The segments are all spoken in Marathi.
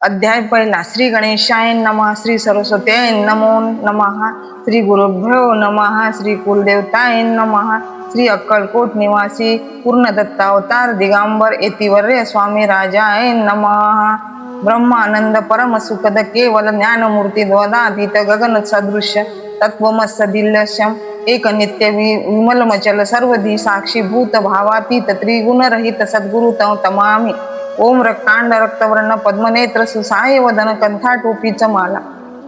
अध्याय पहिला. श्री गणेशाय नमः. श्री सरस्वत्याय नमो नमः. श्री गुरुभ्यो नमः. श्री कुलदेवताय नमः. श्री अक्कलकोट निवासी पूर्ण दत्तावतार दिगंबर यतिवर्य स्वामी राजाय नमः. ब्रह्मानंद परम सुखद केवल ज्ञानमूर्ती द्वदातीत गगन सदृश्य तत्वमसदिल्यशम एक नित्य विमलमचल सर्वधी साक्षी भूत भावातीत त्रिगुणरहित सद्गुरु तमामी. ओम रक्तांड रक्तवर्ण पद्मनेत्र सुसाय वदन कंथा टोपीच माला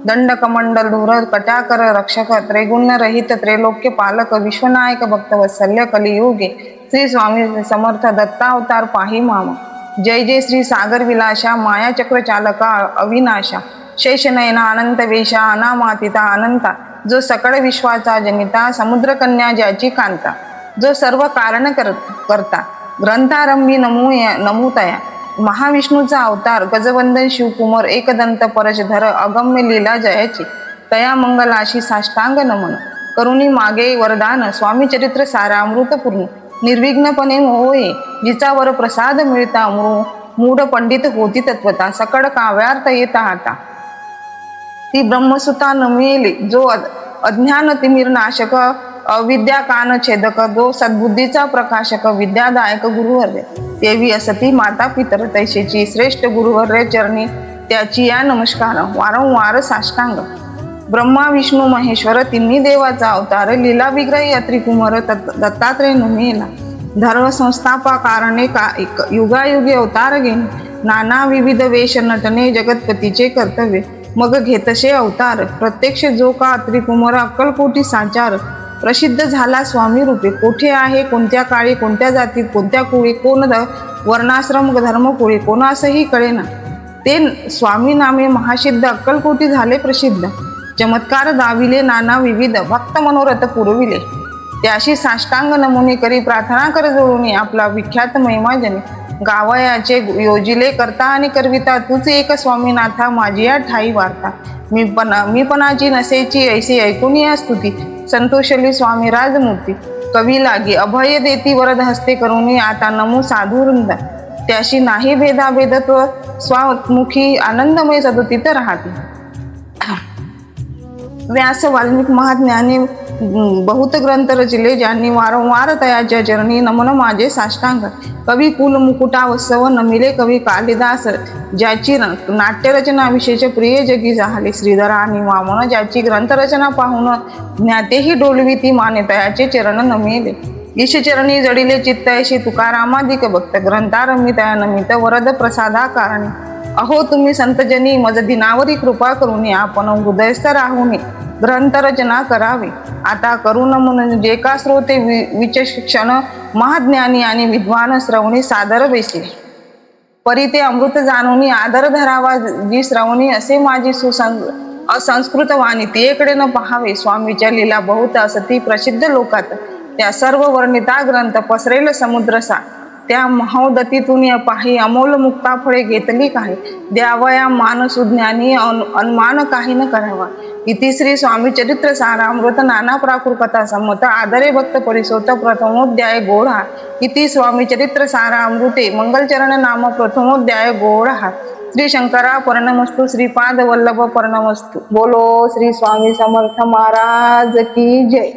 दंडकमंडल धूर कटाकर रक्षक त्रैगुण्य रहित त्रैलोक्य पालक विश्वनायक भक्तवत्सल्य कलियुगे श्री स्वामी समर्थ दत्तावतार पाही मामा. जय जय श्री सागर विलासा माया चक्र चालका अविनाशा शेषनयना अनंत वेशा अनामातिता अनंता जो सकळ विश्वाचा जनिता समुद्र कन्या ज्याची कांता जो सर्व कारण करता ग्रंथारंभी नमूतया महाविष्णूचा अवतार गजवंदन शिवकुमार एकदंत परशधर अगम्य लीला जयाची तया मंगलाशी साष्टांग नमन करुणी मागे वरदान स्वामी चरित्र सारामृतपूर्ण निर्विघ्नपणे होय जिचावर प्रसाद मिळता मूढ पंडित होती तत्वता सकड काव्यार्थ येता आता ती ब्रह्मसुता नमेली जो अज्ञान तिमिर नाशक अविद्या कान छेदक जो सद्बुद्धीचा प्रकाशक विद्यादायक गुरुवर्य देवी असती माता पितर तैसेची श्रेष्ठ गुरुवर्य चरणी त्याची या नमस्कार वारंवार साष्टांग. ब्रह्मा विष्णू महेश्वर तिन्ही देवाचा अवतार लीला विग्रही अत्रिकुमार दत्तात्रय नमेला धर्म संस्थापा कारणे युगायुगी अवतार घेणे नाना विविध वेश नटने जगतपतीचे कर्तव्य मग घेतसे अवतार प्रत्यक्ष जो का अत्रिकुमार अक्कलकोटी साचार प्रसिद्ध झाला स्वामी रूपे. कोठे आहे कोणत्या काळी कोणत्या जातीत कोणत्या कुळी कोण वर्णाश्रम धर्मकुळी कोणासही कळेना ते स्वामी नामे महासिद्ध अक्कलकोटी झाले प्रसिद्ध. चमत्कार दाविले नाना विविध भक्त मनोरथ पुरविले त्याशी साष्टांग नमुने करी प्रार्थना कर जोडून आपला विख्यात महिमाजने गावयाचे योजिले करता आणि करविता तूच एक स्वामीनाथा माझी या ठाई वार्ता. मी पणाची नसेची ऐसी ऐकून या स्तुती संतोषली स्वामी राजमूर्ती कवी लागी अभय देती वरद हस्ते करून आता नमो साधुवृंद त्याशी नाही भेदाभेदत्व स्वामुखी आनंदमय सदतीत राहते. व्यास वाल्मिक महाज्ञानी बहुत ग्रंथ रचले ज्यांनी वारंवार तयाच्या चरणी नमन माझे साष्टांग. कवी कुल मुकुटावत्सव नमिले कवी कालिदास ज्याची नाट्यरचना विशेष प्रिय जगी झाली. श्रीधर आणि वामन ज्याची ग्रंथरचना पाहून ज्ञातेही डोलवी ती माने तयाचे चरण नमिले. ईशचरणी जडिले चित्त ऐशी तुकारामादिक भक्त ग्रंथारंभी तया नमित वरद प्रसादा कारणी. अहो तुम्ही संतजनी मज दिनावरी कृपा करून आपण हृदयस्थ राहून ग्रंथरचना करावी. आता करून म्हणून जे का श्रोते विचक्षण महाज्ञानी आणि विद्वान श्रवणी सादर बेसले परी ते अमृत जाणून आदर धरावा जी श्रवणी असे माझी असंस्कृत वाणी तिकडे न पहावे. स्वामीच्या लीला बहुत असती प्रसिद्ध लोकात त्या सर्व वर्णिता ग्रंथ पसरेल समुद्रसा त्या महोदतीतून पाही अमोल मुक्ता फळे घेतली काही द्यावया मान सुज्ञानी अनुमान काही न करावा. इति श्री स्वामी चरित्र सारामृत नाना प्राकृत कथा संमत आदरे भक्त परिसोत प्रथमोध्याय गोढा. इति स्वामी चरित्र सारामृते मंगलचरण नाम प्रथमोध्याय गोढा. श्री शंकरा पर्णमस्तु श्रीपाद वल्लभ पर्णमस्तु. बोलो श्री स्वामी समर्थ महाराज की जय.